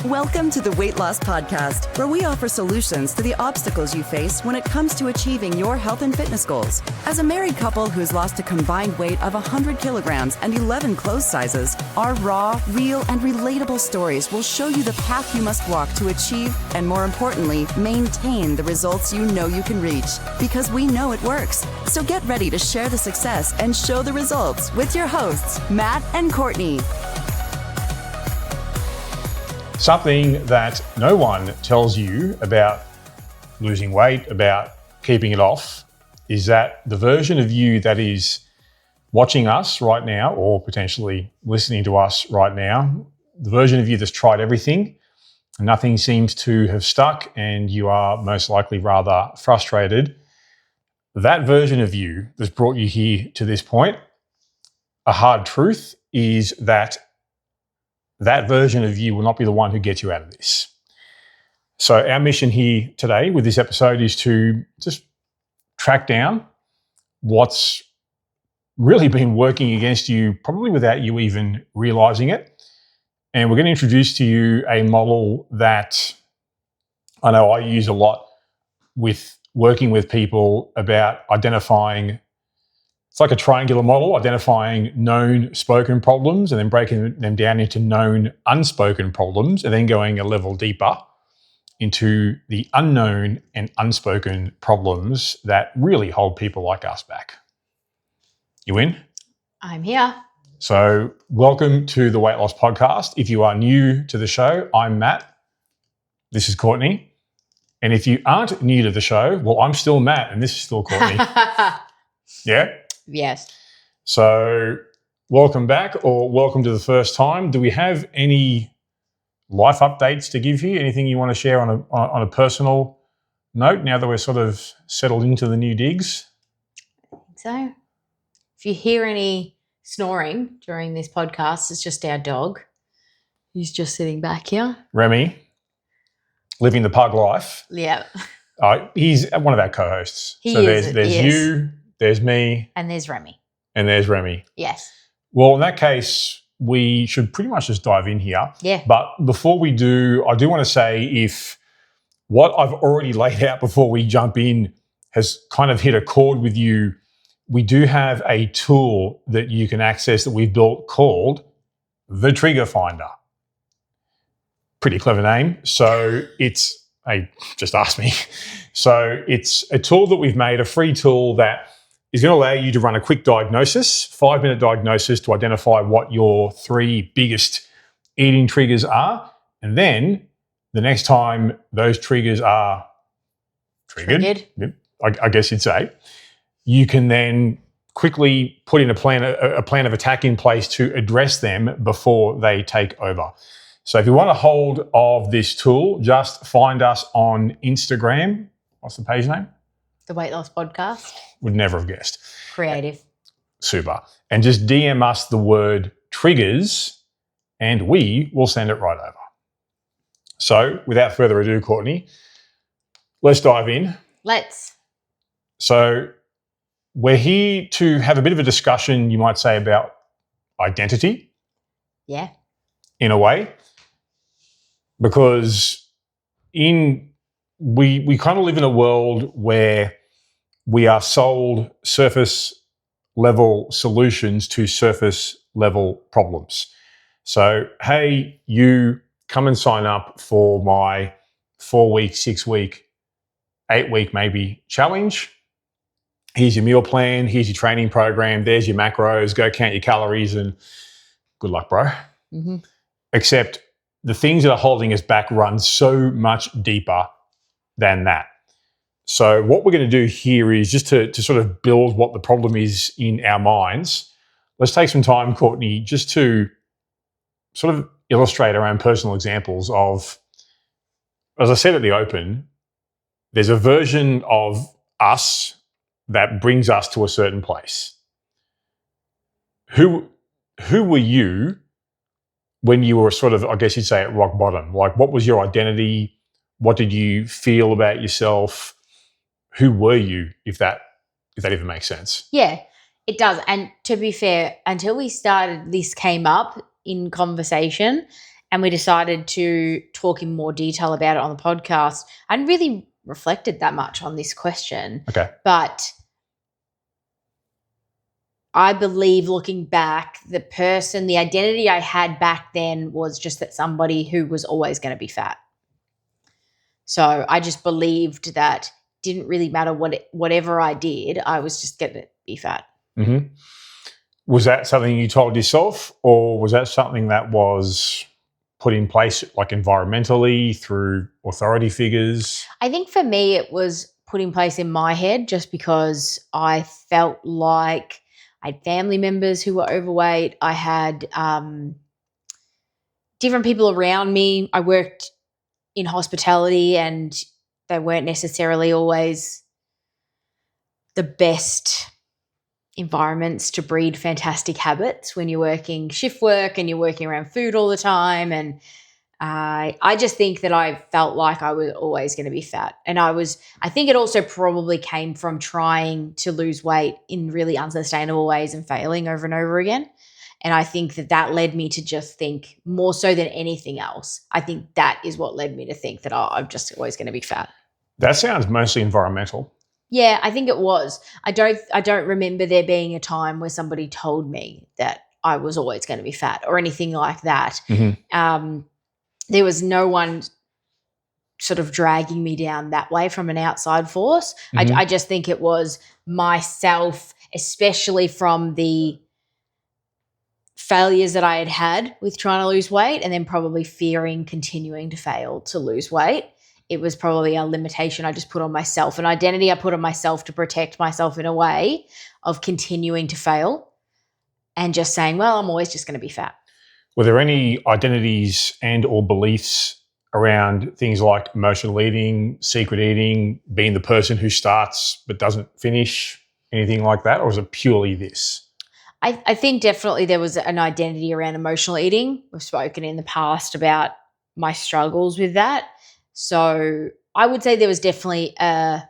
Welcome to the Weight Loss Podcast, where we offer solutions to the obstacles you face when it comes to achieving your health and fitness goals. As a married couple who's lost a combined weight of 100 kilograms and 11 clothes sizes, our raw, real, and relatable stories will show you the path you must walk to achieve and, more importantly, maintain the results you know you can reach. Because we know it works. So get ready to share the success and show the results with your hosts, Matt and Courtney. Something that no one tells you about losing weight, about keeping it off, is that the version of you that is watching us right now or potentially listening to us right now, the version of you that's tried everything, nothing seems to have stuck, and you are most likely rather frustrated. That version of you that's brought you here to this point, a hard truth is that version of you will not be the one who gets you out of this. So our mission here today with this episode is to just track down what's really been working against you, probably without you even realizing it. And we're going to introduce to you a model that I know I use a lot with working with people about identifying. It's like a triangular model, identifying known spoken problems and then breaking them down into known unspoken problems and then going a level deeper into the unknown and unspoken problems that really hold people like us back. You in? I'm here. So welcome to the Weight Loss Podcast. If you are new to the show, I'm Matt. This is Courtney. And if you aren't new to the show, well, I'm still Matt and this is still Courtney. Yeah? Yes. So welcome back or welcome to the first time. Do we have any life updates to give you? Anything you want to share on a personal note now that we're sort of settled into the new digs? I think so. If you hear any snoring during this podcast, it's just our dog. He's just sitting back here. Remy, living the pug life. Yeah. He's one of our co-hosts. There's you, there's me. And there's Remy. And there's Remy. Yes. Well, in that case, we should pretty much just dive in here. Yeah. But before we do, I do want to say if what I've already laid out before we jump in has kind of hit a chord with you, we do have a tool that you can access that we've built called the Trigger Finder. Pretty clever name. So just ask me. So it's a tool that we've made, a free tool that is going to allow you to run a quick diagnosis, 5-minute diagnosis to identify what your 3 biggest eating triggers are. And then the next time those triggers are triggered. I guess you'd say, you can then quickly put in a plan of attack in place to address them before they take over. So if you want a hold of this tool, just find us on Instagram. What's the page name? The Weight Loss Podcast. Would never have guessed. Creative. Super. And just DM us the word triggers and we will send it right over. So without further ado, Courtney, let's dive in. Let's. So we're here to have a bit of a discussion, you might say, about identity. Yeah. In a way. Because we kind of live in a world where we are sold surface level solutions to surface level problems. So, hey, you come and sign up for my 4-week, 6-week, 8-week maybe challenge. Here's your meal plan. Here's your training program. There's your macros. Go count your calories and good luck, bro. Mm-hmm. Except the things that are holding us back run so much deeper than that. So what we're going to do here is just to sort of build what the problem is in our minds. Let's take some time, Courtney, just to sort of illustrate our own personal examples of, as I said at the open, there's a version of us that brings us to a certain place. Who were you when you were sort of, I guess you'd say, at rock bottom? Like, what was your identity? What did you feel about yourself? Who were you, if that even makes sense? Yeah, it does. And to be fair, until we started, this came up in conversation and we decided to talk in more detail about it on the podcast. I hadn't really reflected that much on this question. Okay. But I believe, looking back, the identity I had back then was just that somebody who was always going to be fat. So I just believed that didn't really matter whatever I did, I was just going to be fat. Mm-hmm. Was that something you told yourself, or was that something that was put in place like environmentally through authority figures? I think for me it was put in place in my head just because I felt like I had family members who were overweight. I had different people around me. I worked in hospitality and they weren't necessarily always the best environments to breed fantastic habits when you're working shift work and you're working around food all the time. And I just think that I felt like I was always going to be fat. And I think it also probably came from trying to lose weight in really unsustainable ways and failing over and over again. And I think that led me to just think more so than anything else. I think that is what led me to think that I'm just always going to be fat. That sounds mostly environmental. Yeah, I think it was. I don't remember there being a time where somebody told me that I was always going to be fat or anything like that. Mm-hmm. There was no one sort of dragging me down that way from an outside force. Mm-hmm. I just think it was myself, especially from the failures that I had had with trying to lose weight and then probably fearing continuing to fail to lose weight. It was probably a limitation I just put on myself, an identity I put on myself to protect myself in a way of continuing to fail and just saying, well, I'm always just going to be fat. Were there any identities and or beliefs around things like emotional eating, secret eating, being the person who starts but doesn't finish, anything like that? Or was it purely this? I think definitely there was an identity around emotional eating. We've spoken in the past about my struggles with that. So I would say there was definitely an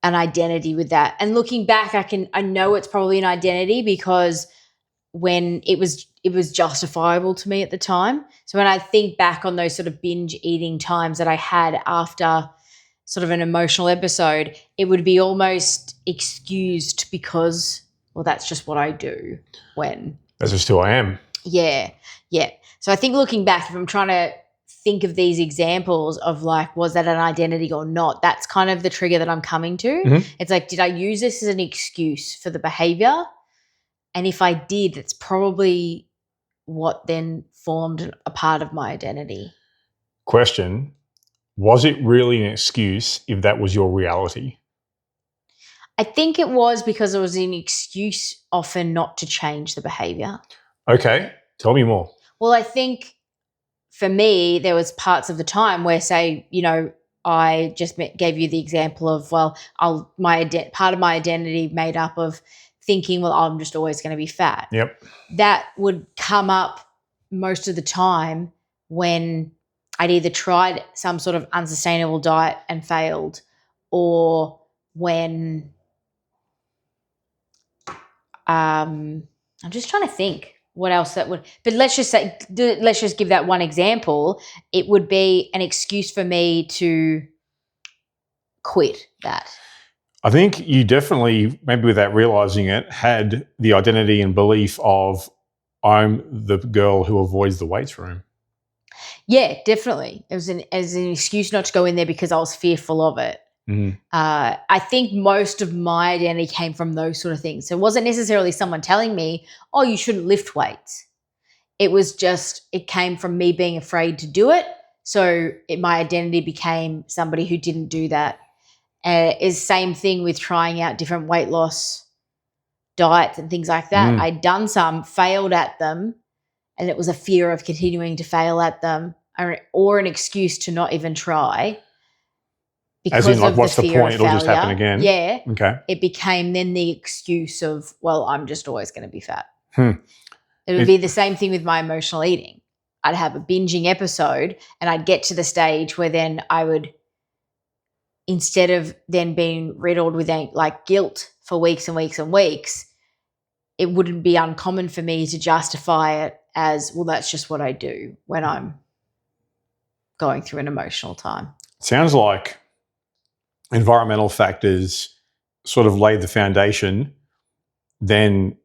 identity with that. And looking back, I know it's probably an identity because when it was justifiable to me at the time. So when I think back on those sort of binge eating times that I had after sort of an emotional episode, it would be almost excused because, well, that's just what I do when. That's just who I am. Yeah. So I think looking back, if I'm trying to think of these examples of like, was that an identity or not? That's kind of the trigger that I'm coming to. Mm-hmm. It's like, did I use this as an excuse for the behavior? And if I did, that's probably what then formed a part of my identity. Question, was it really an excuse if that was your reality? I think it was because it was an excuse often not to change the behavior. Okay, tell me more. Well, I think for me, there was parts of the time where, say, I just gave you the example of, well, part of my identity made up of thinking, well, I'm just always going to be fat. Yep. That would come up most of the time when I'd either tried some sort of unsustainable diet and failed, or when I'm just trying to think what else that would, but let's just give that one example. It would be an excuse for me to quit that. I think you definitely, maybe without realizing it, had the identity and belief of I'm the girl who avoids the weights room. Yeah, definitely. It was as an excuse not to go in there because I was fearful of it. Mm-hmm. I think most of my identity came from those sort of things. So it wasn't necessarily someone telling me, oh, you shouldn't lift weights. It came from me being afraid to do it. So my identity became somebody who didn't do that. Is same thing with trying out different weight loss diets and things like that. I'd done some, failed at them, and it was a fear of continuing to fail at them, or an excuse to not even try. As in, like, what's the point? It'll just happen again. Yeah. Okay. It became then the excuse of, well, I'm just always going to be fat. It would be the same thing with my emotional eating. I'd have a binging episode and I'd get to the stage where then I would, instead of then being riddled with like guilt for weeks and weeks and weeks, it wouldn't be uncommon for me to justify it as, well, that's just what I do when I'm going through an emotional time. Sounds like environmental factors sort of laid the foundation, then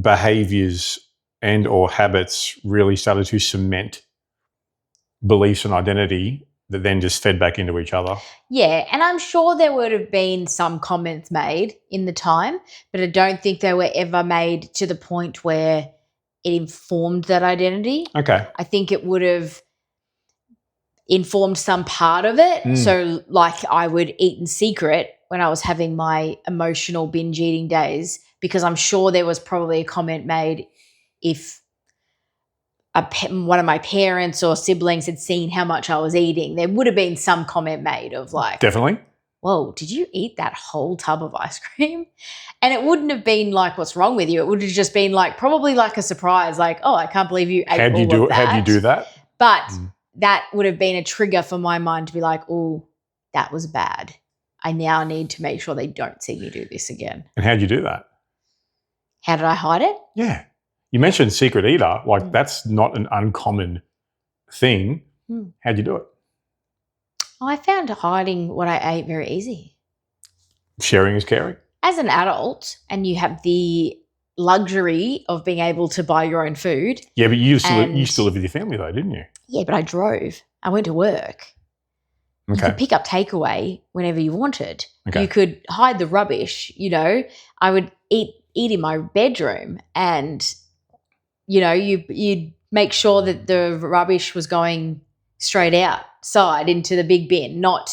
behaviors and or habits really started to cement beliefs and identity that then just fed back into each other. Yeah, and I'm sure there would have been some comments made in the time, but I don't think they were ever made to the point where it informed that identity. Okay. I think it would have informed some part of it. So like I would eat in secret when I was having my emotional binge eating days, because I'm sure there was probably a comment made if one of my parents or siblings had seen how much I was eating, there would have been some comment made of like, Definitely. whoa, did you eat that whole tub of ice cream? And it wouldn't have been like, what's wrong with you? It would have just been like, probably like a surprise, like, oh, I can't believe you ate all of that. How'd you do that? But that would have been a trigger for my mind to be like, oh, that was bad. I now need to make sure they don't see me do this again. And how'd you do that? How did I hide it? Yeah. You mentioned secret eater. Like that's not an uncommon thing. How'd you do it? Oh, I found hiding what I ate very easy. Sharing is caring. As an adult, and you have the luxury of being able to buy your own food. Yeah, but you still live with your family though, didn't you? Yeah, but I drove. I went to work. Okay. You could pick up takeaway whenever you wanted. Okay. You could hide the rubbish, I would eat in my bedroom, and you'd make sure that the rubbish was going straight outside into the big bin, not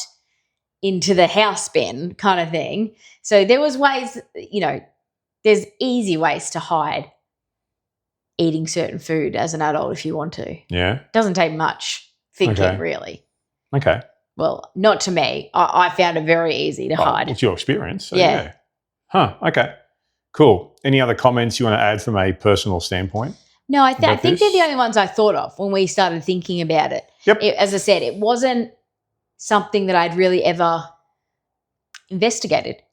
into the house bin kind of thing. So there was ways, there's easy ways to hide eating certain food as an adult if you want to. Yeah. Doesn't take much thinking, really. Okay. Well, not to me. I found it very easy to hide. It's your experience. So Yeah. Huh. Okay. Cool. Any other comments you want to add from a personal standpoint? No, I think this? they're the only ones I thought of when we started thinking about it. Yep. As I said, it wasn't something that I'd really ever investigated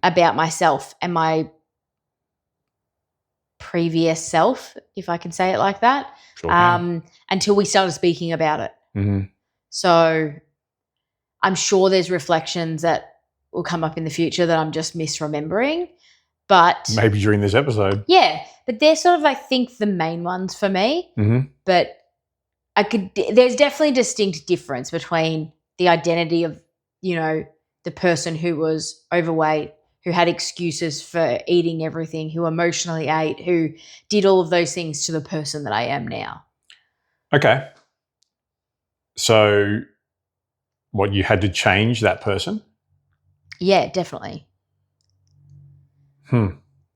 about myself and my previous self, if I can say it like that, Sure until we started speaking about it. So I'm sure there's reflections that will come up in the future that I'm just misremembering. But maybe during this episode. Yeah, but they're sort of, I think, the main ones for me. But there's definitely a distinct difference between the identity of, the person who was overweight, who had excuses for eating everything, who emotionally ate, who did all of those things, to the person that I am now. Okay. So what, you had to change that person? Yeah, definitely.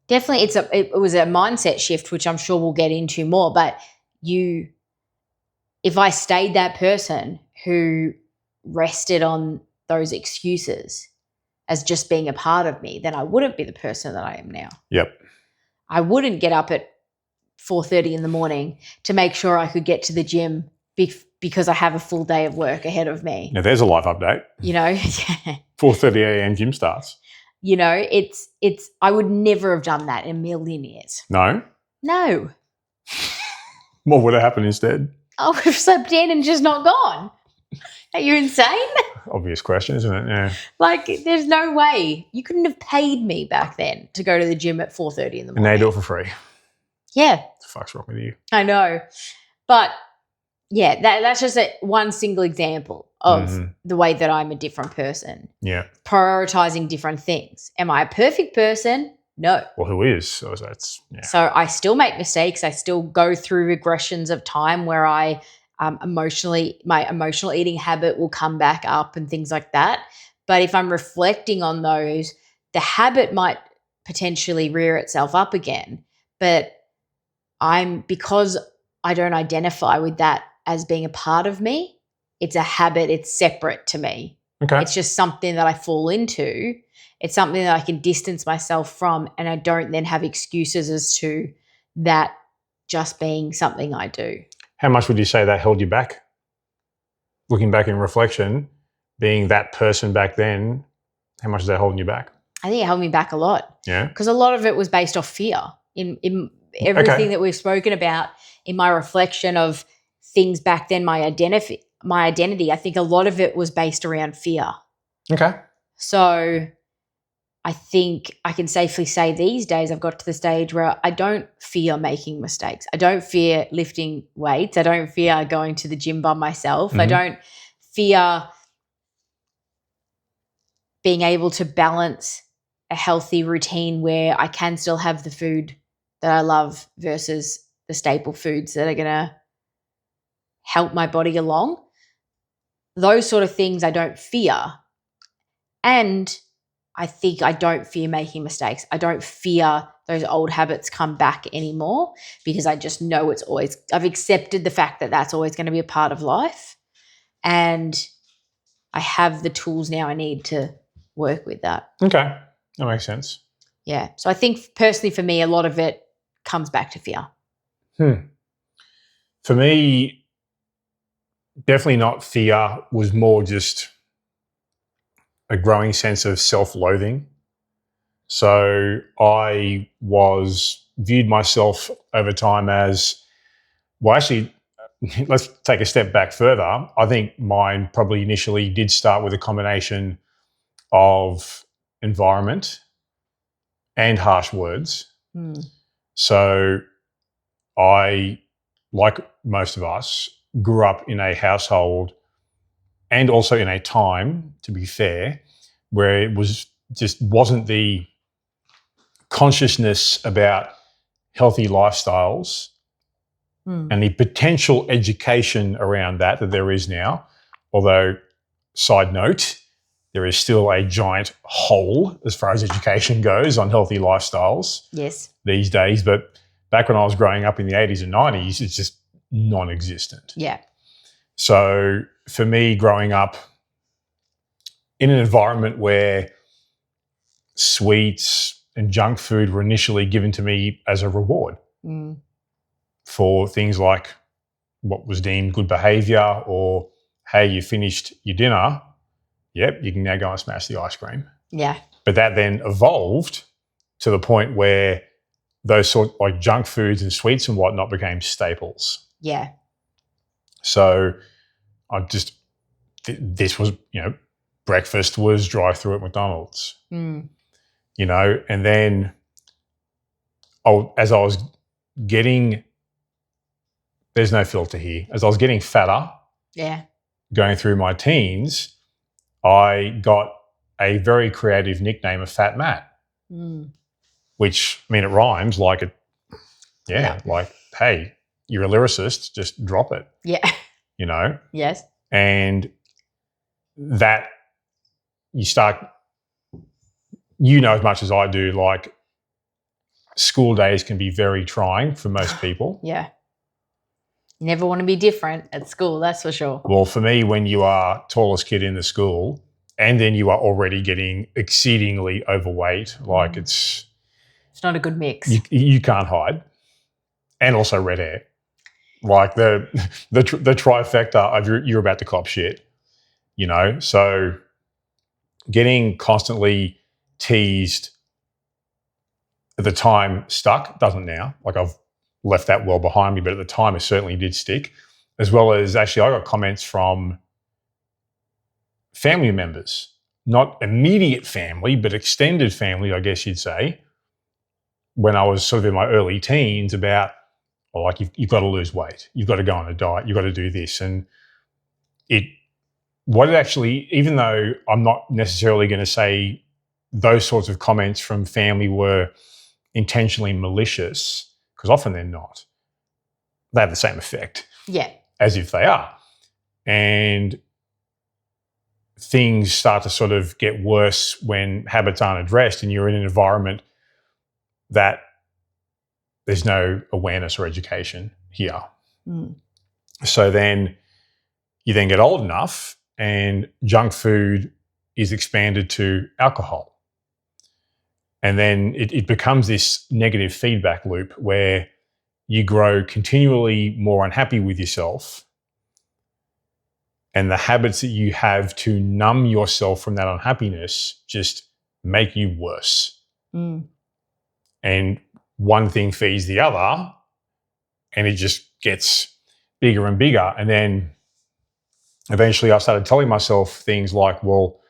Definitely, it was a mindset shift, which I'm sure we'll get into more. But if I stayed that person who rested on those excuses as just being a part of me, then I wouldn't be the person that I am now. Yep. I wouldn't get up at 4:30 in the morning to make sure I could get to the gym because I have a full day of work ahead of me. Now there's a life update. 4:30 a.m. gym starts. It's I would never have done that in a million years. No? No. What would have happened instead? I would have slept in and just not gone. Are you insane? Obvious question, isn't it? Yeah. Like, there's no way. You couldn't have paid me back then to go to the gym at 4:30 in the morning. And now you do it for free. Yeah. What the fuck's wrong with you? I know. But, yeah, that's just one single example of the way that I'm a different person. Yeah. Prioritizing different things. Am I a perfect person? No. Well, who is? So that's, yeah. So I still make mistakes. I still go through regressions of time where my emotional eating habit will come back up and things like that. But if I'm reflecting on those, the habit might potentially rear itself up again. But because I don't identify with that as being a part of me, it's a habit, it's separate to me. Okay. It's just something that I fall into. It's something that I can distance myself from, and I don't then have excuses as to that just being something I do. How much would you say that held you back? Looking back in reflection, being that person back then, how much is that holding you back? I think it held me back a lot. Yeah. Because a lot of it was based off fear. in everything that we've spoken about, in my reflection of things back then, my identity, I think a lot of it was based around fear. Okay. So I think I can safely say these days I've got to the stage where I don't fear making mistakes. I don't fear lifting weights. I don't fear going to the gym by myself. Mm-hmm. I don't fear being able to balance a healthy routine where I can still have the food that I love versus the staple foods that are going to help my body along. Those sort of things I don't fear. And I think I don't fear making mistakes. I don't fear those old habits come back anymore because I just know I've accepted the fact that that's always going to be a part of life. And I have the tools now I need to work with that. Okay. That makes sense. Yeah. So I think personally for me, a lot of it comes back to fear. For me, definitely not fear, was more just a growing sense of self-loathing. So I viewed myself over time as, well, actually, let's take a step back further. I think mine probably initially did start with a combination of environment and harsh words. So I, like most of us, grew up in a household and also in a time, to be fair, where it wasn't the consciousness about healthy lifestyles and the potential education around that there is now. Although, side note, there is still a giant hole as far as education goes on healthy lifestyles these days. But back when I was growing up in the 80s and 90s, it's just non-existent. Yeah. So for me, growing up in an environment where sweets and junk food were initially given to me as a reward for things like what was deemed good behavior, or, hey, you finished your dinner, yep, you can now go and smash the ice cream. Yeah. But that then evolved to the point where those sort of like junk foods and sweets and whatnot became staples. Yeah. So this was, breakfast was drive-through at McDonald's, and then as I was getting, there's no filter here, as I was getting fatter, going through my teens, I got a very creative nickname of Fat Matt, which, I mean, it rhymes like it, like, hey, you're a lyricist, just drop it. Yeah. Yes. And that you start, as much as I do, like, school days can be very trying for most people. Yeah. You never want to be different at school, that's for sure. Well, for me, when you are tallest kid in the school and then you are already getting exceedingly overweight, like it's not a good mix. You can't hide. And also red hair. Like the trifecta of you're about to cop shit, So getting constantly teased at the time stuck, doesn't now. Like, I've left that well behind me, but at the time it certainly did stick. As well as, actually, I got comments from family members, not immediate family, but extended family, I guess you'd say, when I was sort of in my early teens, about, like, you've got to lose weight, you've got to go on a diet, you've got to do this. And what it actually, even though I'm not necessarily going to say those sorts of comments from family were intentionally malicious, because often they're not, they have the same effect as if they are. And things start to sort of get worse when habits aren't addressed and you're in an environment that there's no awareness or education here. So then you then get old enough and junk food is expanded to alcohol. And then it becomes this negative feedback loop where you grow continually more unhappy with yourself, and the habits that you have to numb yourself from that unhappiness just make you worse. And one thing feeds the other, and it just gets bigger and bigger. And then eventually I started telling myself things like, well,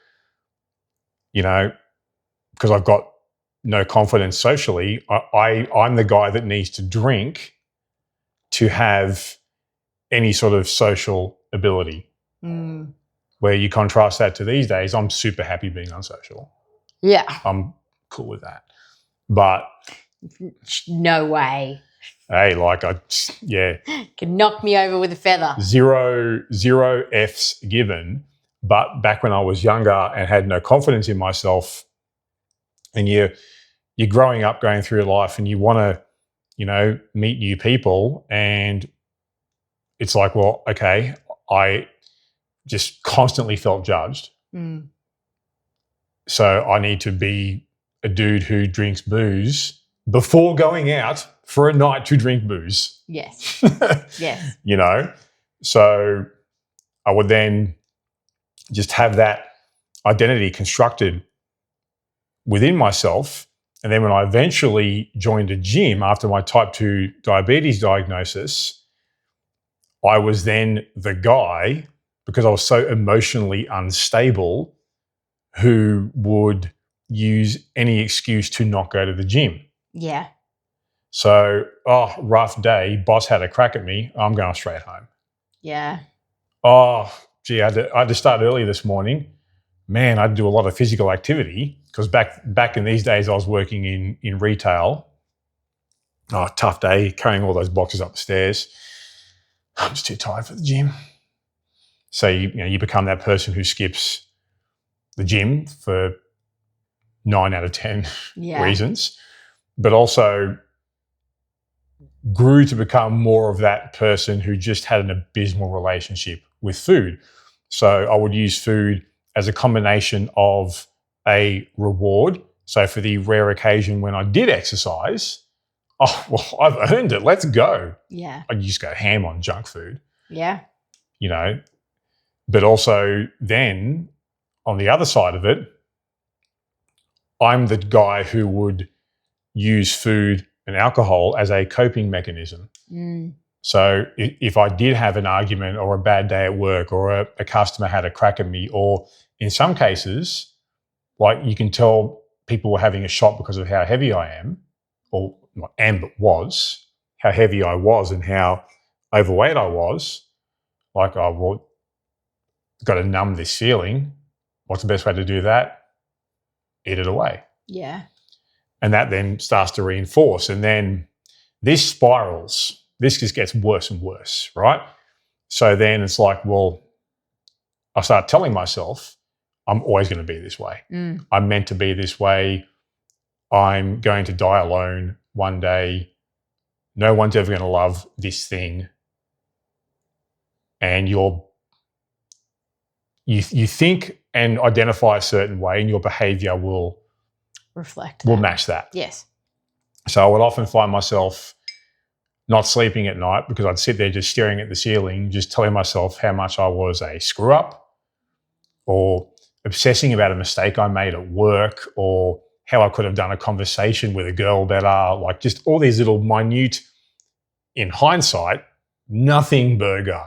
because I've got no confidence socially, I'm the guy that needs to drink to have any sort of social ability. Where you contrast that to these days, I'm super happy being unsocial. Yeah. I'm cool with that. But no way. Hey, Can knock me over with a feather. Zero F's given. But back when I was younger and had no confidence in myself, and you're growing up, going through life, and you want to, meet new people, and it's like, well, okay, I just constantly felt judged. So I need to be a dude who drinks booze before going out for a night to drink booze. Yes. Yes. So I would then just have that identity constructed within myself. And then when I eventually joined a gym after my type 2 diabetes diagnosis, I was then the guy, because I was so emotionally unstable, who would use any excuse to not go to the gym. Yeah. So, rough day, boss had a crack at me, I'm going straight home. Yeah. I had to start early this morning. Man, I'd do a lot of physical activity because back in these days I was working in retail. Tough day, carrying all those boxes up the stairs. I'm just too tired for the gym. So you become that person who skips the gym for 9 out of 10 reasons, but also grew to become more of that person who just had an abysmal relationship with food. So I would use food as a combination of a reward. So for the rare occasion when I did exercise, I've earned it, let's go. Yeah. I'd just go ham on junk food. Yeah. But also then on the other side of it, I'm the guy who would use food and alcohol as a coping mechanism. So if I did have an argument or a bad day at work, or a customer had a crack at me, or in some cases, like you can tell people were having a shot because of how heavy I am, or not am, but was, how heavy I was and how overweight I was. Like, got to numb this feeling. What's the best way to do that? Eat it away. Yeah. And that then starts to reinforce. And then this spirals. This just gets worse and worse, right? So then it's like, well, I start telling myself, I'm always going to be this way. I'm meant to be this way. I'm going to die alone one day. No one's ever going to love this thing. And you think and identify a certain way, and your behavior will match that. Yes. So I would often find myself not sleeping at night because I'd sit there just staring at the ceiling, just telling myself how much I was a screw up, or obsessing about a mistake I made at work, or how I could have done a conversation with a girl better, like just all these little minute, in hindsight, nothing burger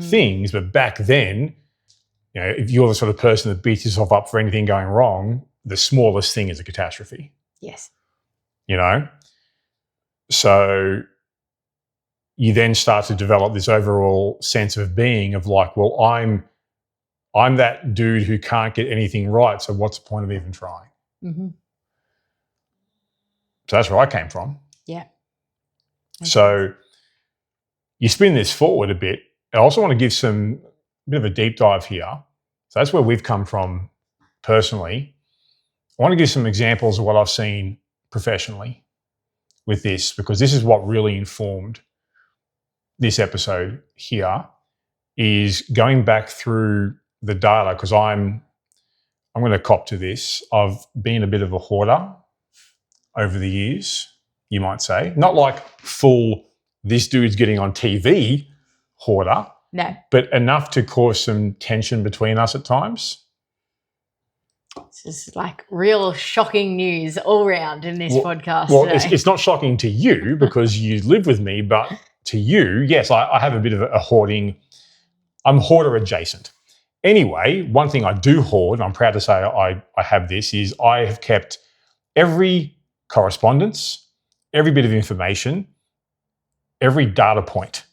things. But back then, if you're the sort of person that beats yourself up for anything going wrong, the smallest thing is a catastrophe. Yes. So you then start to develop this overall sense of being of like, well, I'm that dude who can't get anything right, so what's the point of even trying? Mm-hmm. So that's where I came from. Yeah. So you spin this forward a bit. I also want to give a bit of a deep dive here. So that's where we've come from personally. I want to give some examples of what I've seen professionally with this, because this is what really informed this episode here, is going back through the data, because I'm going to cop to this. I've been a bit of a hoarder over the years, you might say. Not like full, this dude's getting on TV hoarder. No. But enough to cause some tension between us at times. This is like real shocking news all round in this podcast Well, today. it's not shocking to you because you live with me, but to you, yes, I have a bit of a hoarding. I'm hoarder adjacent. Anyway, one thing I do hoard, and I'm proud to say I have this, is I have kept every correspondence, every bit of information, every data point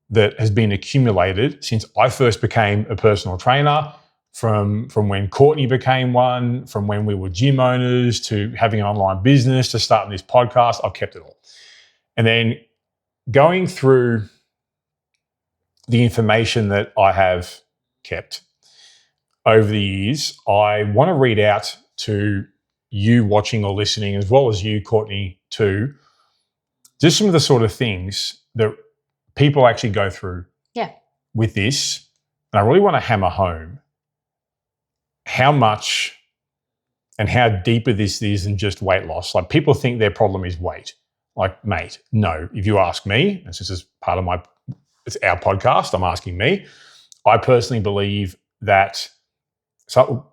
that has been accumulated since I first became a personal trainer, from when Courtney became one, from when we were gym owners to having an online business to starting this podcast. I've kept it all. And then going through the information that I have kept over the years, I want to read out to you watching or listening, as well as you, Courtney, too, just some of the sort of things that people actually go through with this. And I really want to hammer home how much and how deeper this is than just weight loss. Like, people think their problem is weight. Like, mate, no. If you ask me, and this is part of it's our podcast, I'm asking me, I personally believe that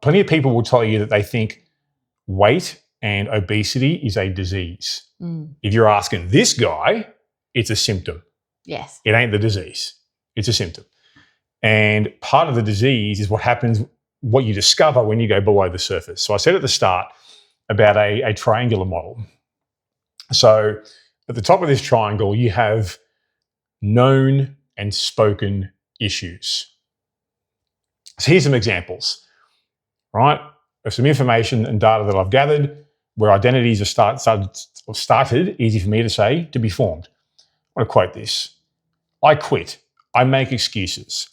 plenty of people will tell you that they think weight and obesity is a disease. If you're asking this guy, it's a symptom. Yes. It ain't the disease. It's a symptom. And part of the disease is what you discover when you go below the surface. So I said at the start about a triangular model. So at the top of this triangle, you have known and spoken issues. So here's some examples, right, of some information and data that I've gathered where identities are started, easy for me to say, to be formed. I want to quote this. I quit. I make excuses.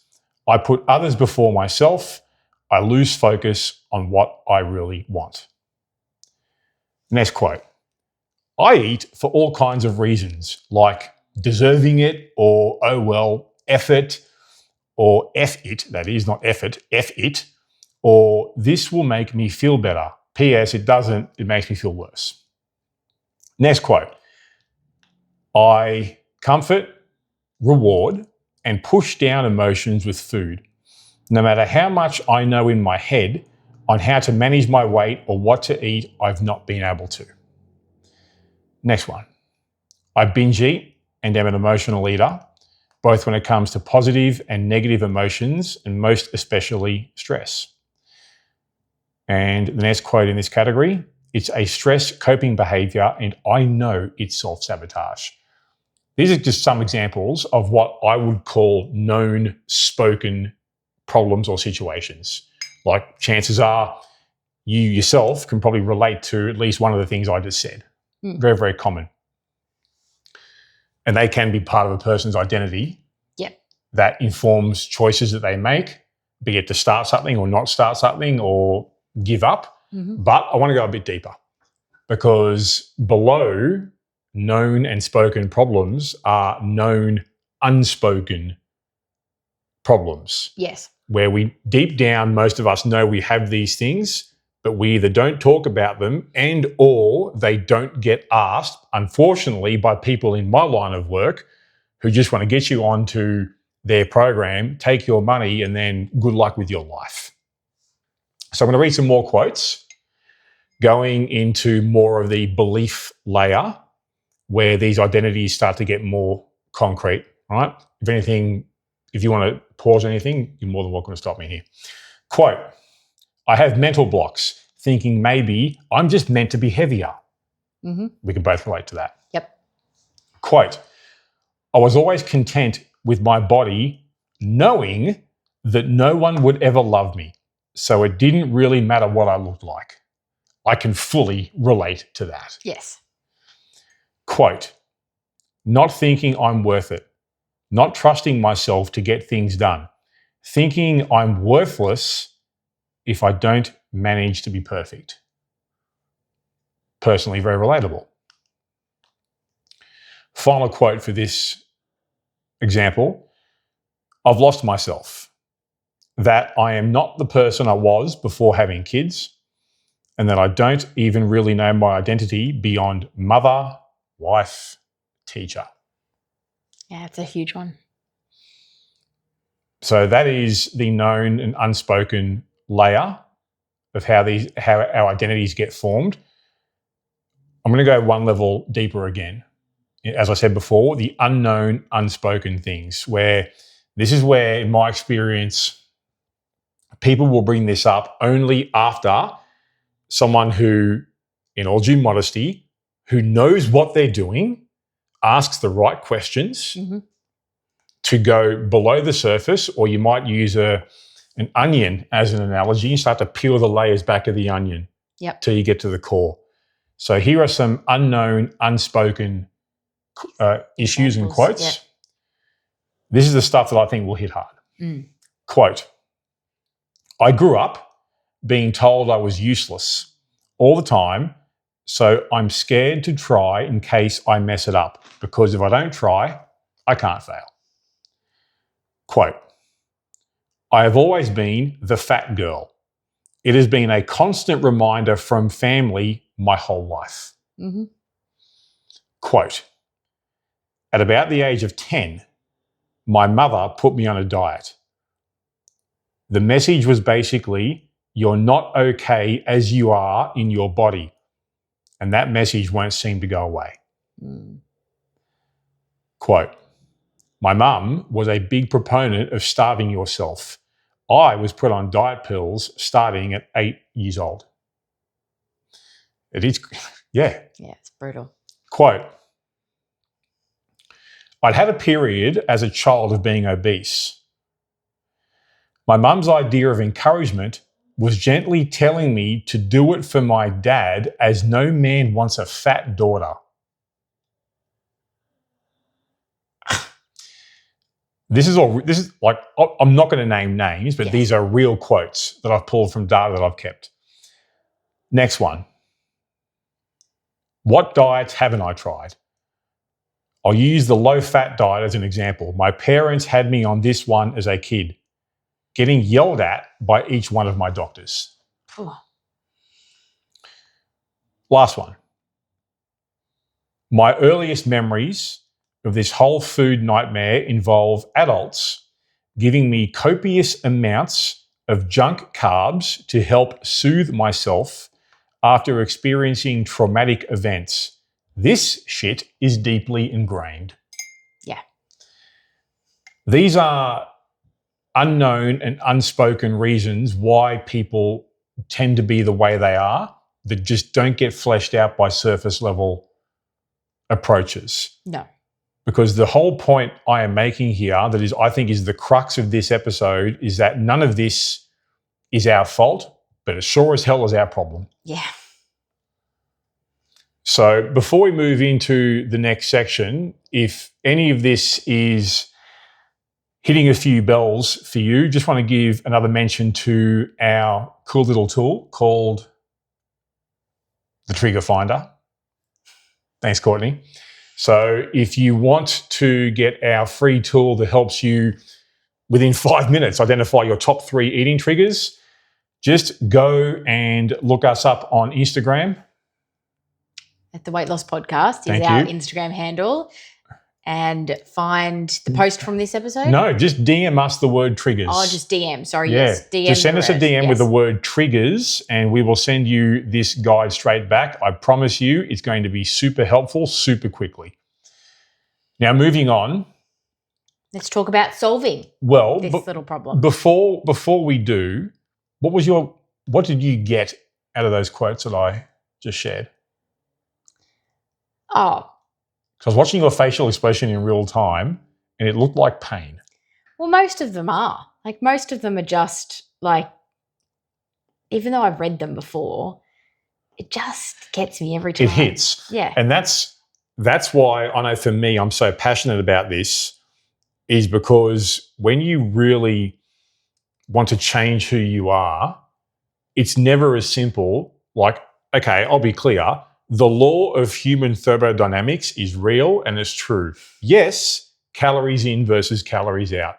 I put others before myself. I lose focus on what I really want. Next quote. I eat for all kinds of reasons, like deserving it, or, oh well, F it, or F it, that is, not effort, F it, or this will make me feel better. P.S. It doesn't, it makes me feel worse. Next quote. I comfort, reward, and push down emotions with food. No matter how much I know in my head on how to manage my weight or what to eat, I've not been able to. Next one. I binge eat and am an emotional eater, both when it comes to positive and negative emotions, and most especially stress. And the next quote in this category, it's a stress coping behavior, and I know it's self-sabotage. These are just some examples of what I would call known spoken problems or situations. Like, chances are you yourself can probably relate to at least one of the things I just said. Very, very common. And they can be part of a person's identity that informs choices that they make, be it to start something or not start something or give up. But I want to go a bit deeper, because below known and spoken problems are known unspoken problems. Yes. Where we deep down, most of us know we have these things, but we either don't talk about them and or they don't get asked, unfortunately, by people in my line of work who just want to get you onto their program, take your money, and then good luck with your life. So I'm going to read some more quotes, going into more of the belief layer where these identities start to get more concrete, right? If anything, if you want to pause anything, you're more than welcome to stop me here. Quote, I have mental blocks, thinking maybe I'm just meant to be heavier. We can both relate to that. Yep. Quote, I was always content with my body, knowing that no one would ever love me, so it didn't really matter what I looked like. I can fully relate to that. Yes. Quote, not thinking I'm worth it, not trusting myself to get things done, thinking I'm worthless if I don't manage to be perfect. Personally, very relatable. Final quote for this example, I've lost myself, that I am not the person I was before having kids, and that I don't even really know my identity beyond mother, wife, teacher. Yeah, it's a huge one. So that is the known and unspoken layer of how our identities get formed. I'm going to go one level deeper again. As I said before, the unknown, unspoken things, where this is where, in my experience, people will bring this up only after someone who, in all due modesty, who knows what they're doing, asks the right questions to go below the surface, or you might use an onion as an analogy. You start to peel the layers back of the onion till you get to the core. So here are some unknown, unspoken issues and quotes. Yep. This is the stuff that I think will hit hard. Quote, I grew up being told I was useless all the time, so I'm scared to try in case I mess it up, because if I don't try, I can't fail. Quote, I have always been the fat girl. It has been a constant reminder from family my whole life. Quote, at about the age of 10, my mother put me on a diet. The message was basically, you're not okay as you are in your body. And that message won't seem to go away. Quote, my mum was a big proponent of starving yourself. I was put on diet pills starting at 8 years old. It is, yeah. Yeah, it's brutal. Quote, I'd had a period as a child of being obese. My mum's idea of encouragement was gently telling me to do it for my dad, as no man wants a fat daughter. This is like, I'm not going to name names, but these are real quotes that I've pulled from data that I've kept. Next one. What diets haven't I tried? I'll use the low-fat diet as an example. My parents had me on this one as a kid, getting yelled at by each one of my doctors. Last one. My earliest memories of this whole food nightmare involve adults giving me copious amounts of junk carbs to help soothe myself after experiencing traumatic events. This shit is deeply ingrained. Yeah. These are unknown and unspoken reasons why people tend to be the way they are, that just don't get fleshed out by surface level approaches. No. Because the whole point I am making here, that is, I think, is the crux of this episode, is that none of this is our fault, but it sure as hell is our problem. Yeah. So before we move into the next section, if any of this is hitting a few bells for you, just want to give another mention to our cool little tool called the Trigger Finder. Thanks, Courtney. So if you want to get our free tool that helps you within 5 minutes identify your top 3 eating triggers, just go and look us up on Instagram. At the Weight Loss Podcast Thank is our you. Instagram handle. And find the post from this episode? No, just DM us the word triggers. Oh, just DM. Sorry, Yeah. yes. DM. Just send us a DM with the yes. word triggers and we will send you this guide straight back. I promise you it's going to be super helpful, super quickly. Now, moving on. Let's talk about solving this little problem. Before we do, what did you get out of those quotes that I just shared? Oh, So I was watching your facial expression in real time and it looked like pain. well, most of them are. Like, most of them are just like, even though I've read them before, it just gets me every time. It hits. Yeah. And that's why I know for me, I'm so passionate about this, is because when you really want to change who you are, it's never as simple. Like, okay, I'll be clear. The law of human thermodynamics is real and it's true. Yes, calories in versus calories out.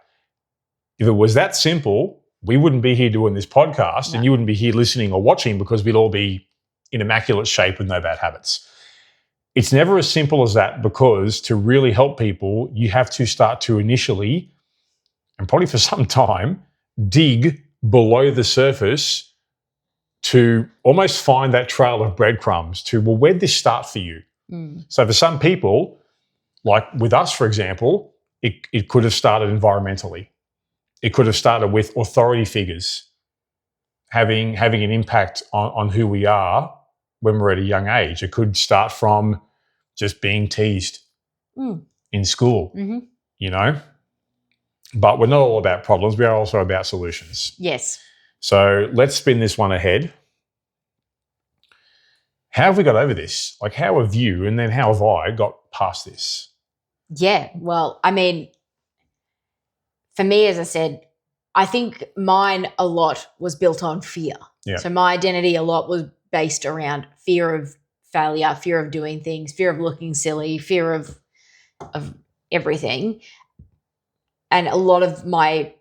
If it was that simple, we wouldn't be here doing this podcast and you wouldn't be here listening or watching, because we'd all be in immaculate shape with no bad habits. It's never as simple as that, because to really help people, you have to start to initially, and probably for some time, dig below the surface to almost find that trail of breadcrumbs to, well, where'd this start for you? So for some people, like with us, for example, it could have started environmentally. It could have started with authority figures having an impact on who we are when we're at a young age. It could start from just being teased in school, you know. But we're not all about problems. We are also about solutions. Yes. So let's spin this one ahead. How have we got over this? Like, how have you and then how have I got past this? Yeah. Well, I mean, for me, as I said, I think mine a lot was built on fear. Yeah. So my identity a lot was based around fear of failure, fear of doing things, fear of looking silly, fear of everything. And a lot of my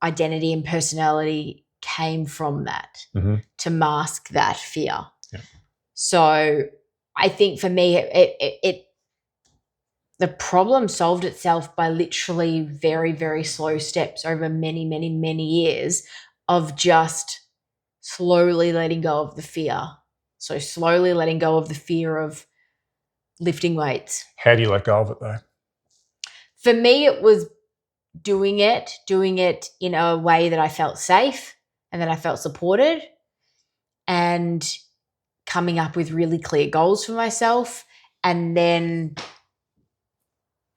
identity and personality came from that to mask that fear. Yeah. So I think for me, the problem solved itself by literally very, very slow steps over many, many, many years of just slowly letting go of the fear. So slowly letting go of the fear of lifting weights. How do you let go of it though? For me, it was doing it in a way that I felt safe and that I felt supported, and coming up with really clear goals for myself. And then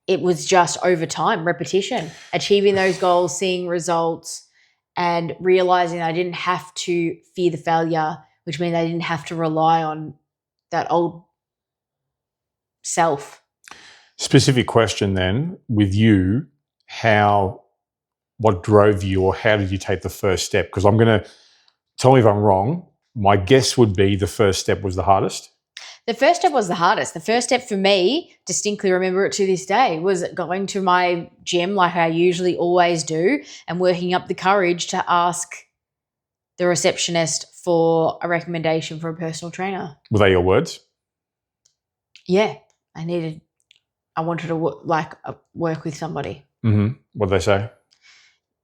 it was just over time, repetition, achieving those goals, seeing results, and realizing I didn't have to fear the failure, which means I didn't have to rely on that old self. Specific question then with you, what drove you or how did you take the first step? Because I'm going to, tell me if I'm wrong, my guess would be the first step was the hardest. The first step was the hardest. The first step for me, distinctly remember it to this day, was going to my gym like I usually always do and working up the courage to ask the receptionist for a recommendation for a personal trainer. Were they your words? Yeah, I wanted to work with somebody. What did they say?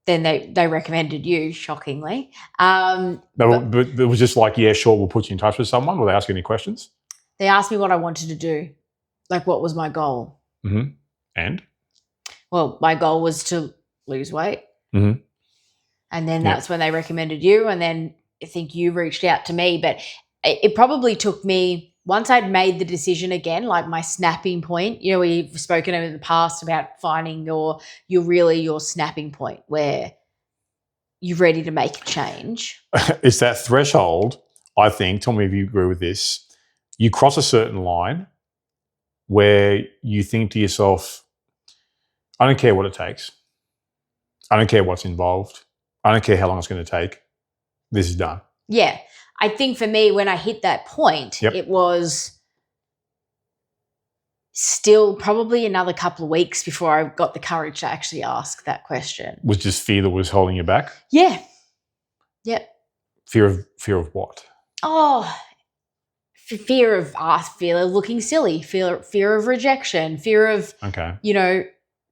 Then they recommended you, shockingly. But it was just like, yeah, sure, we'll put you in touch with someone. Will they ask you any questions? They asked me what I wanted to do, like what was my goal. And? Well, my goal was to lose weight. And then that's when they recommended you. And then I think you reached out to me. But it probably took me, once I'd made the decision again, like my snapping point, you know, we've spoken in the past about finding your snapping point where you're ready to make a change. It's that threshold, I think, tell me if you agree with this, you cross a certain line where you think to yourself, I don't care what it takes. I don't care what's involved. I don't care how long it's going to take. This is done. Yeah. I think for me, when I hit that point, it was still probably another couple of weeks before I got the courage to actually ask that question. Was just fear that was holding you back? Yeah. Yep. Fear of what? Oh, fear of looking silly, fear of rejection, fear of,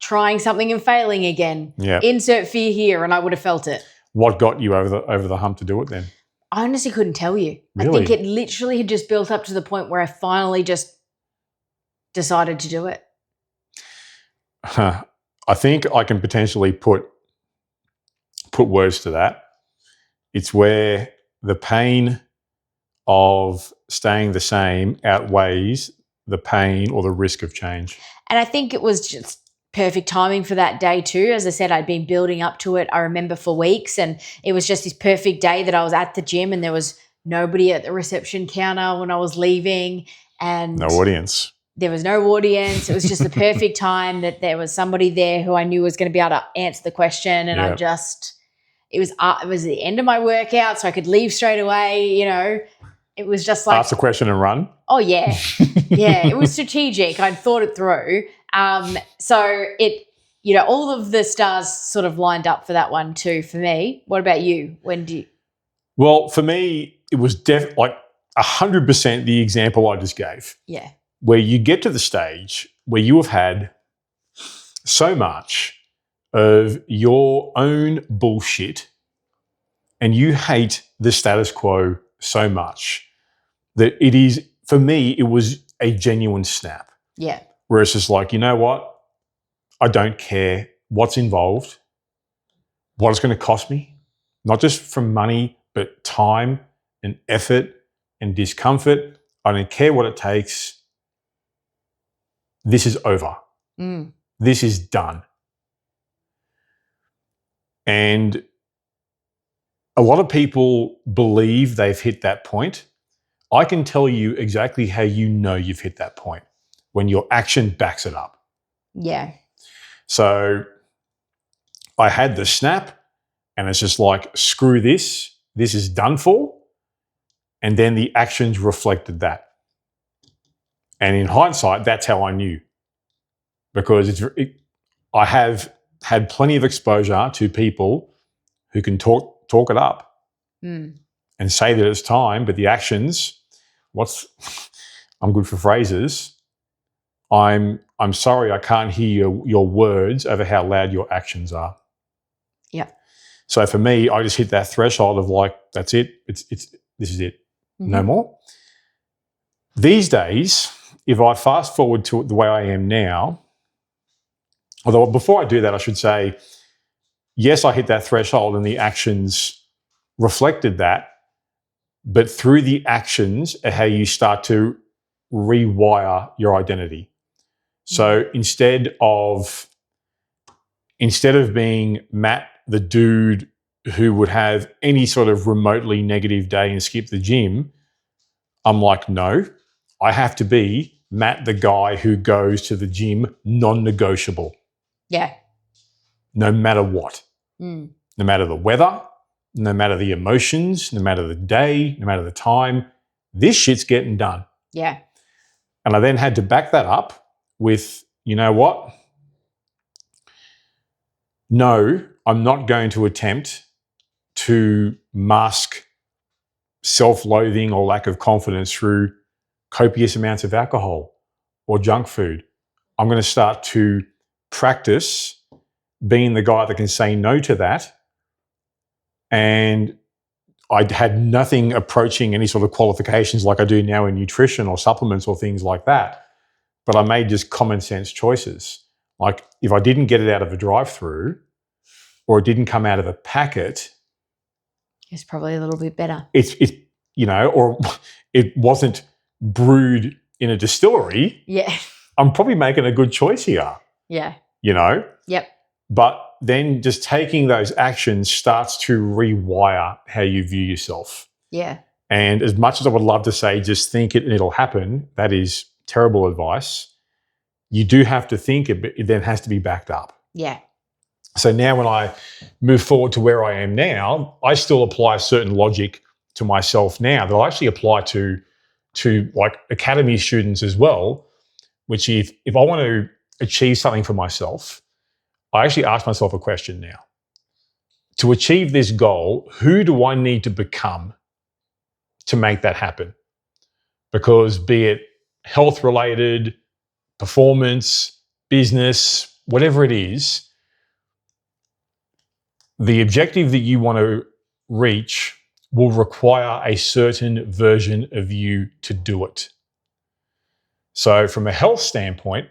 trying something and failing again. Yeah. Insert fear here, and I would have felt it. What got you over the hump to do it then? I honestly couldn't tell you. Really? I think it literally had just built up to the point where I finally just decided to do it. I think I can potentially put words to that. It's where the pain of staying the same outweighs the pain or the risk of change. And I think it was just perfect timing for that day too. As I said, I'd been building up to it, I remember, for weeks, and it was just this perfect day that I was at the gym and there was nobody at the reception counter when I was leaving. And no audience. There was no audience. It was just the perfect time that there was somebody there who I knew was going to be able to answer the question. And it was the end of my workout, so I could leave straight away, you know. It was just like, ask the question and run. Oh yeah. Yeah, it was strategic. I'd thought it through. So it, all of the stars sort of lined up for that one too for me. What about you? Well, for me, it was like 100% the example I just gave. Yeah. Where you get to the stage where you have had so much of your own bullshit and you hate the status quo so much that it is, for me, it was a genuine snap. Yeah. Where it's just like, you know what? I don't care what's involved, what it's going to cost me, not just from money, but time and effort and discomfort. I don't care what it takes. This is over. Mm. This is done. And a lot of people believe they've hit that point. I can tell you exactly how you know you've hit that point, when your action backs it up. Yeah. So I had the snap, and it's just like, screw this. This is done for. And then the actions reflected that. And in hindsight, that's how I knew. Because I have had plenty of exposure to people who can talk it up and say that it's time, but the actions, I'm good for phrases. I'm sorry, I can't hear your words over how loud your actions are. Yeah. So for me, I just hit that threshold of like, that's it. This is it. No more. These days, if I fast forward to the way I am now, although before I do that, I should say, yes, I hit that threshold and the actions reflected that, but through the actions are how you start to rewire your identity. So instead of being Matt, the dude who would have any sort of remotely negative day and skip the gym, I'm like, no, I have to be Matt, the guy who goes to the gym non-negotiable. Yeah. No matter what. No matter the weather, no matter the emotions, no matter the day, no matter the time, this shit's getting done. Yeah. And I then had to back that up with, you know what? No, I'm not going to attempt to mask self-loathing or lack of confidence through copious amounts of alcohol or junk food. I'm going to start to practice being the guy that can say no to that. And I had nothing approaching any sort of qualifications like I do now in nutrition or supplements or things like that. But I made just common sense choices. Like if I didn't get it out of a drive-through or it didn't come out of a packet, It's probably a little bit better. Or it wasn't brewed in a distillery. Yeah. I'm probably making a good choice here. Yeah. Yep. But then just taking those actions starts to rewire how you view yourself. Yeah. And as much as I would love to say, just think it and it'll happen, that is terrible advice. You do have to think it, but it then has to be backed up. Yeah. So now when I move forward to where I am now, I still apply certain logic to myself now that I'll actually apply to like academy students as well, which if I want to achieve something for myself, I actually ask myself a question now. To achieve this goal, who do I need to become to make that happen? Because be it health-related, performance, business, whatever it is, the objective that you want to reach will require a certain version of you to do it. So from a health standpoint,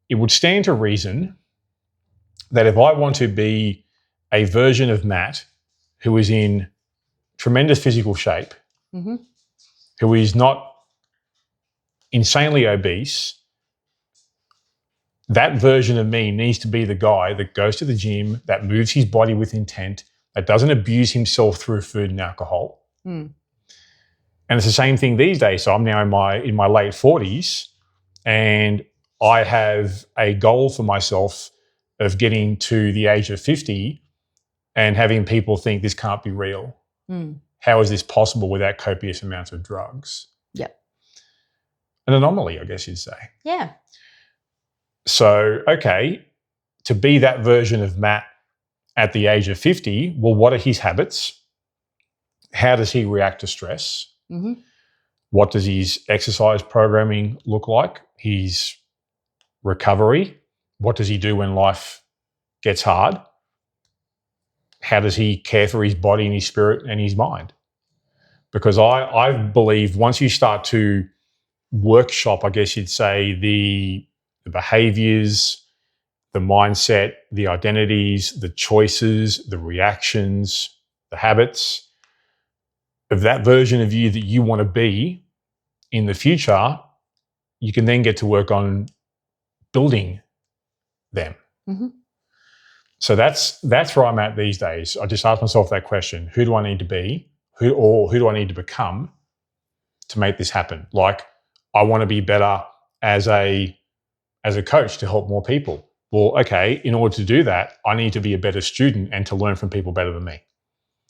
it would stand to reason that if I want to be a version of Matt who is in tremendous physical shape, who is not insanely obese, that version of me needs to be the guy that goes to the gym, that moves his body with intent, that doesn't abuse himself through food and alcohol. And it's the same thing these days. So I'm now in my late 40s, and I have a goal for myself of getting to the age of 50 and having people think this can't be real. How is this possible without copious amounts of drugs? Yep. An anomaly, I guess you'd say. Yeah. So, okay, to be that version of Matt at the age of 50, well, what are his habits? How does he react to stress? What does his exercise programming look like? His recovery? What does he do when life gets hard? How does he care for his body and his spirit and his mind? Because I believe once you start to workshop, I guess you'd say, the behaviors, the mindset, the identities, the choices, the reactions, the habits of that version of you that you want to be in the future, you can then get to work on building them. Mm-hmm. So that's where I'm at these days. I just ask myself that question: who do I need to be? Who do I need to become to make this happen? Like, I want to be better as a coach to help more people. Well, okay, in order to do that, I need to be a better student and to learn from people better than me.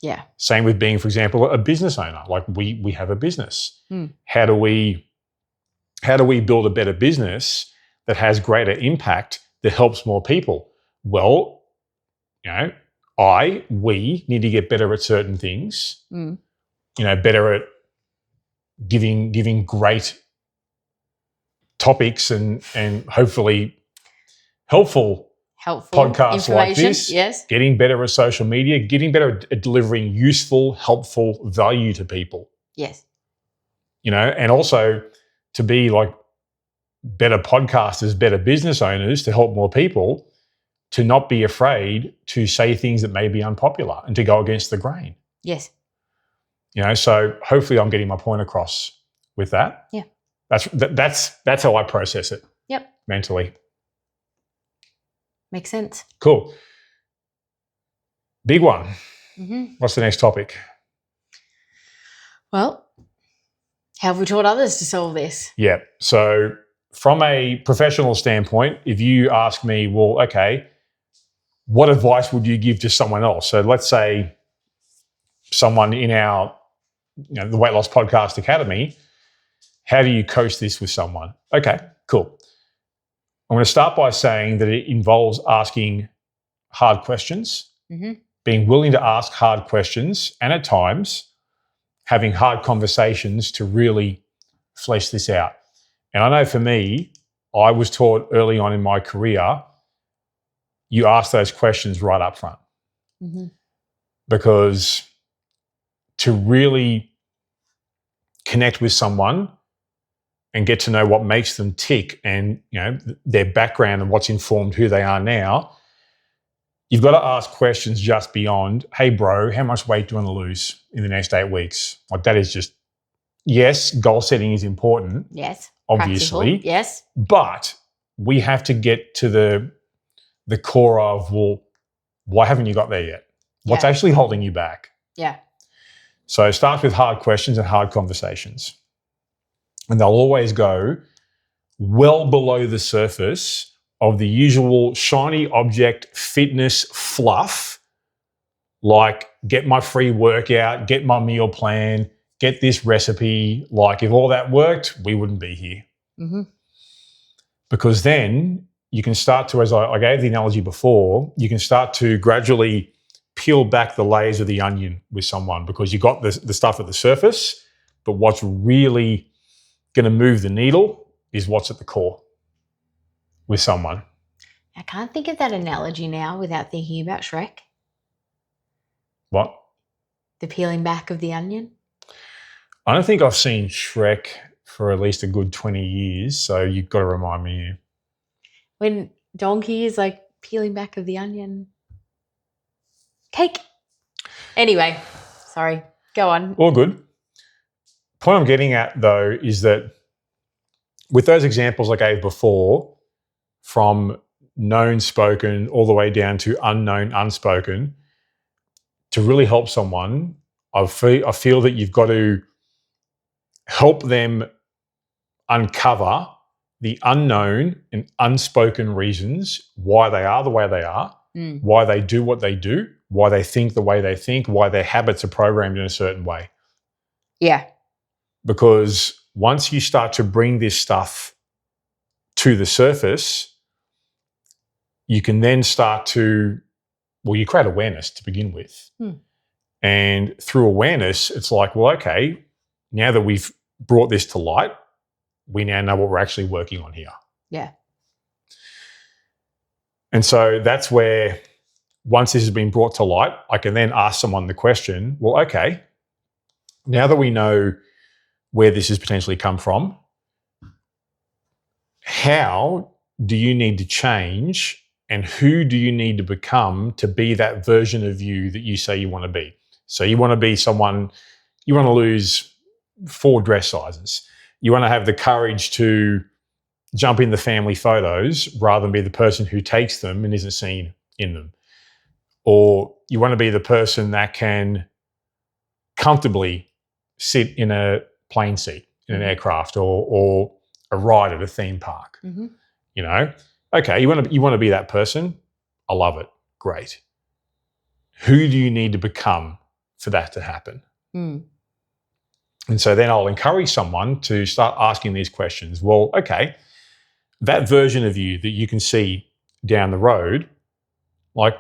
Yeah. Same with being, for example, a business owner. Like, we have a business. How do we build a better business that has greater impact, that helps more people? Well, we need to get better at certain things. Better at giving great topics and hopefully helpful podcasts like this. Yes. Getting better at social media, getting better at delivering useful, helpful value to people. Yes. And also to be like better podcasters, better business owners, to help more people, to not be afraid to say things that may be unpopular and to go against the grain. Yes. So hopefully I'm getting my point across with that. Yeah. That's how I process it. Yep. Mentally. Makes sense. Cool. Big one. Mm-hmm. What's the next topic? Well, how have we taught others to solve this? Yeah. So from a professional standpoint, if you ask me, well, okay, what advice would you give to someone else? So let's say someone in our, the Weight Loss Podcast Academy, how do you coach this with someone? Okay, cool. I'm going to start by saying that it involves asking hard questions, being willing to ask hard questions, and at times having hard conversations to really flesh this out. And I know for me, I was taught early on in my career, you ask those questions right up front. Because to really connect with someone and get to know what makes them tick and their background and what's informed who they are now, you've got to ask questions just beyond, hey bro, how much weight do you want to lose in the next 8 weeks? Like, that is just, yes, goal setting is important. Yes. Obviously. Practical. Yes. But we have to get to the core of, well, why haven't you got there yet? What's actually holding you back? Yeah. So start with hard questions and hard conversations. And they'll always go well below the surface of the usual shiny object fitness fluff, like get my free workout, get my meal plan, get this recipe. Like, if all that worked, we wouldn't be here. Because then you can start to, as I gave the analogy before, you can start to gradually peel back the layers of the onion with someone, because you got the stuff at the surface, but what's really going to move the needle is what's at the core with someone. I can't think of that analogy now without thinking about Shrek. What? The peeling back of the onion. I don't think I've seen Shrek for at least a good 20 years, so you've got to remind me here. When Donkey is like peeling back of the onion. Cake. Anyway, sorry. Go on. All good. Point I'm getting at, though, is that with those examples I gave before, from known spoken all the way down to unknown unspoken, to really help someone, I feel that you've got to help them uncover the unknown and unspoken reasons why they are the way they are, why they do what they do, why they think the way they think, why their habits are programmed in a certain way. Yeah. Because once you start to bring this stuff to the surface, you can then start to, you create awareness to begin with. And through awareness, it's like, well, okay, now that we've brought this to light, we now know what we're actually working on here. Yeah. And so that's where, once this has been brought to light, I can then ask someone the question, well, okay, now that we know where this has potentially come from, how do you need to change and who do you need to become to be that version of you that you say you want to be? So you want to be someone, you want to lose 4 dress sizes. You want to have the courage to jump in the family photos rather than be the person who takes them and isn't seen in them. Or you want to be the person that can comfortably sit in a plane seat in an aircraft or a ride at a theme park. You know, okay, you want to be that person. I love it. Great. Who do you need to become for that to happen? And so then I'll encourage someone to start asking these questions. Well, okay, that version of you that you can see down the road, like,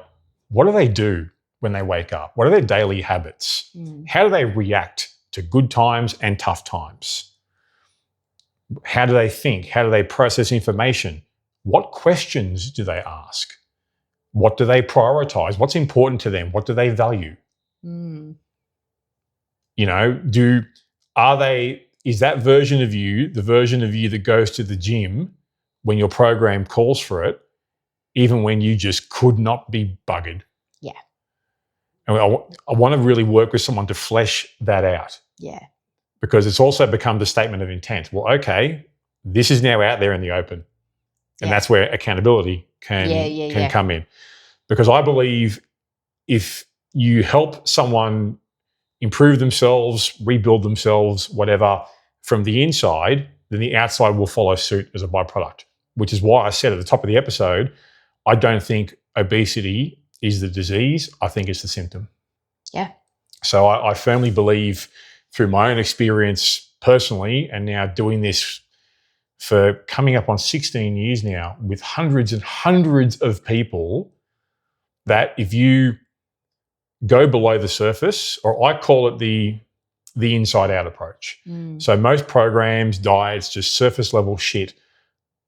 what do they do when they wake up? What are their daily habits? How do they react to good times and tough times? How do they think? How do they process information? What questions do they ask? What do they prioritize? What's important to them? What do they value? You know, is that version of you the version of you that goes to the gym when your program calls for it, even when you just could not be buggered? Yeah. And I want to really work with someone to flesh that out. Yeah. Because it's also become the statement of intent. Well, okay, this is now out there in the open. And that's where accountability can come in. Because I believe if you help someone improve themselves, rebuild themselves, whatever, from the inside, then the outside will follow suit as a byproduct, which is why I said at the top of the episode, I don't think obesity is the disease. I think it's the symptom. Yeah. So I firmly believe through my own experience personally, and now doing this for coming up on 16 years now with hundreds and hundreds of people, that if you go below the surface, or I call it the inside out approach. So most programs, diets, just surface level shit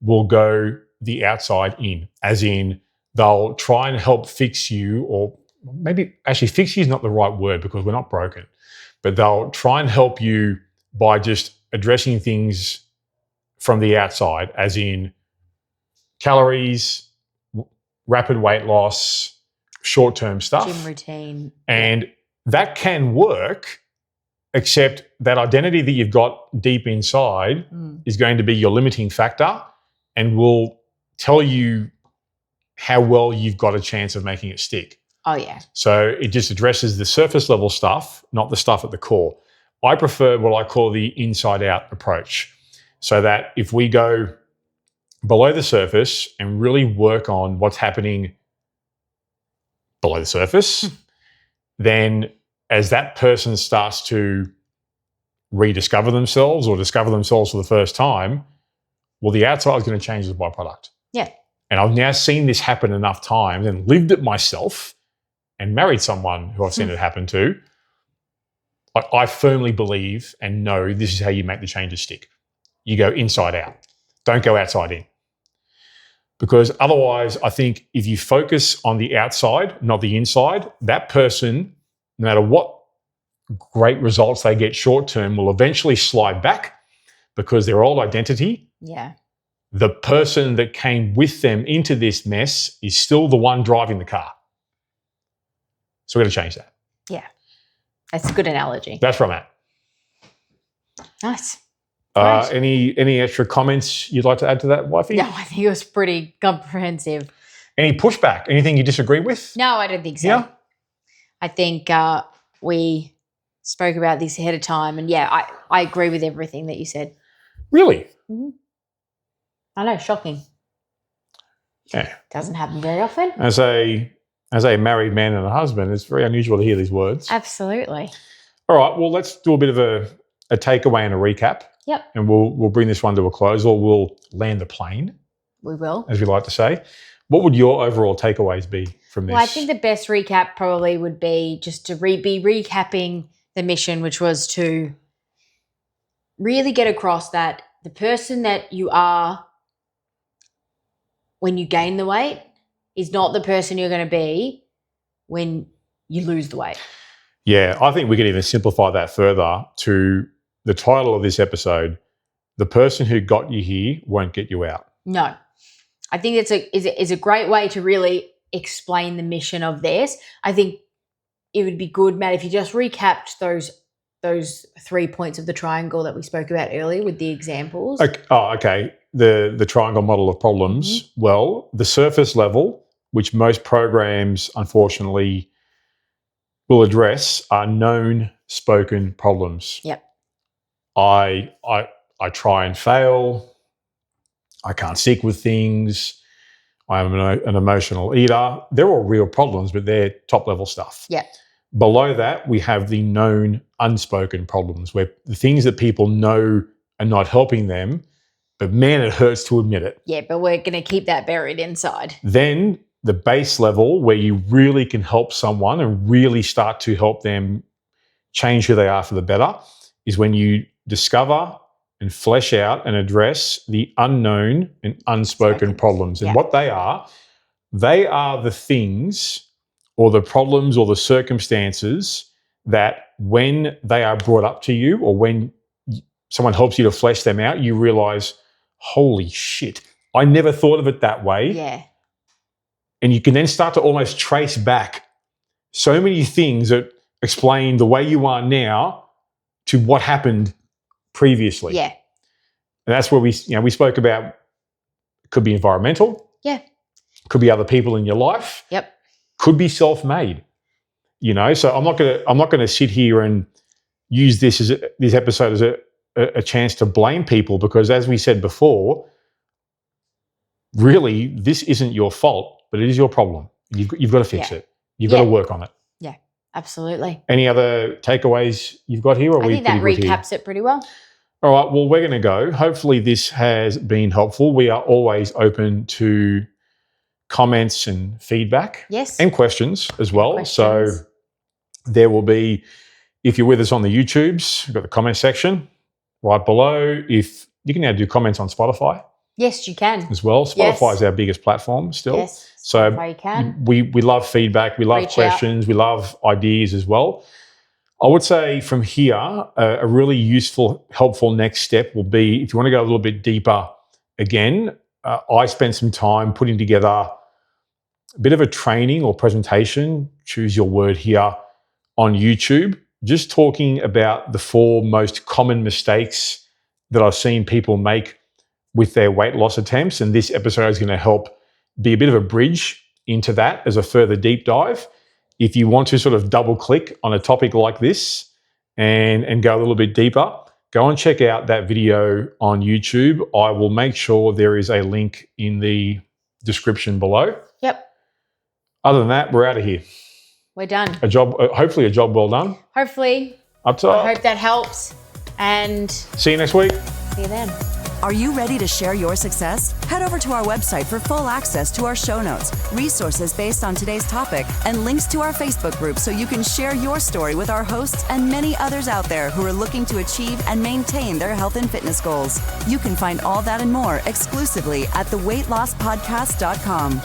will go the outside in, as in they'll try and help fix you, or maybe actually fix you is not the right word because we're not broken, but they'll try and help you by just addressing things from the outside, as in calories, rapid weight loss, short-term stuff. Gym routine. And that can work, except that identity that you've got deep inside is going to be your limiting factor and will tell you how well you've got a chance of making it stick. Oh, yeah. So it just addresses the surface level stuff, not the stuff at the core. I prefer what I call the inside out approach, so that if we go below the surface and really work on what's happening below the surface, then as that person starts to rediscover themselves or discover themselves for the first time, well, the outside is going to change as a byproduct. Yeah. And I've now seen this happen enough times and lived it myself and married someone who I've seen it happen to. I firmly believe and know this is how you make the changes stick. You go inside out. Don't go outside in. Because otherwise, I think if you focus on the outside, not the inside, that person, no matter what great results they get short term, will eventually slide back because their old identity, the person that came with them into this mess, is still the one driving the car. So we're going to change that. Yeah. That's a good analogy. That's where I'm at. Nice. Any extra comments you'd like to add to that, wifey? No, I think it was pretty comprehensive. Any pushback? Anything you disagree with? No, I don't think so. Yeah? I think we spoke about this ahead of time, and I agree with everything that you said. Really? Mm-hmm. I know, shocking. Yeah. Doesn't happen very often. As a married man and a husband, it's very unusual to hear these words. Absolutely. All right, well, let's do a bit of a takeaway and a recap. Yep. And we'll bring this one to a close, or we'll land the plane. We will. As we like to say. What would your overall takeaways be from this? Well, I think the best recap probably would be just to be recapping the mission, which was to really get across that the person that you are when you gain the weight is not the person you're going to be when you lose the weight. Yeah, I think we can even simplify that further to the title of this episode: "The person who got you here won't get you out." No. I think it's a great way to really explain the mission of this. I think it would be good, Matt, if you just recapped those 3 points of the triangle that we spoke about earlier with the examples. Okay. The triangle model of problems. Mm-hmm. Well, the surface level, which most programs unfortunately will address, are known spoken problems. Yep. I try and fail. I can't stick with things. I'm an emotional eater. They're all real problems, but they're top level stuff. Yeah. Below that, we have the known unspoken problems, where the things that people know are not helping them, but man, it hurts to admit it. Yeah, but we're going to keep that buried inside. Then the base level, where you really can help someone and really start to help them change who they are for the better, is when you discover and flesh out and address the unknown and unspoken problems. And what they are the things or the problems or the circumstances that when they are brought up to you, or when someone helps you to flesh them out, you realize, holy shit, I never thought of it that way. Yeah. And you can then start to almost trace back so many things that explain the way you are now to what happened previously. Yeah. And that's where we spoke about, it could be environmental. Yeah. Could be other people in your life. Yep. Could be self-made. So I'm not going to sit here and use this episode as a chance to blame people, because as we said before, really this isn't your fault, but it is your problem. You've got to fix it. You've got to work on it. Yeah, absolutely. Any other takeaways you've got here? I think that recaps it pretty well. All right, well, we're going to go. Hopefully this has been helpful. We are always open to comments and feedback. Yes. And questions as well. So there will be, if you're with us on the YouTubes, we've got the comment section right below. If you can now do comments on Spotify. Yes, you can. As well. Spotify is our biggest platform still. Yes. So you can. We love feedback. We love questions. We love ideas as well. I would say from here, a really useful, helpful next step will be, if you want to go a little bit deeper again, I spent some time putting together a bit of a training or presentation, choose your word here, on YouTube, just talking about the 4 most common mistakes that I've seen people make with their weight loss attempts. And this episode is going to help be a bit of a bridge into that as a further deep dive. If you want to sort of double click on a topic like this and go a little bit deeper, go and check out that video on YouTube. I will make sure there is a link in the description below. Yep. Other than that, we're out of here. We're done. Hopefully a job well done. Hopefully. Up top. I hope that helps. And see you next week. See you then. Are you ready to share your success? Head over to our website for full access to our show notes, resources based on today's topic, and links to our Facebook group so you can share your story with our hosts and many others out there who are looking to achieve and maintain their health and fitness goals. You can find all that and more exclusively at theweightlosspodcast.com.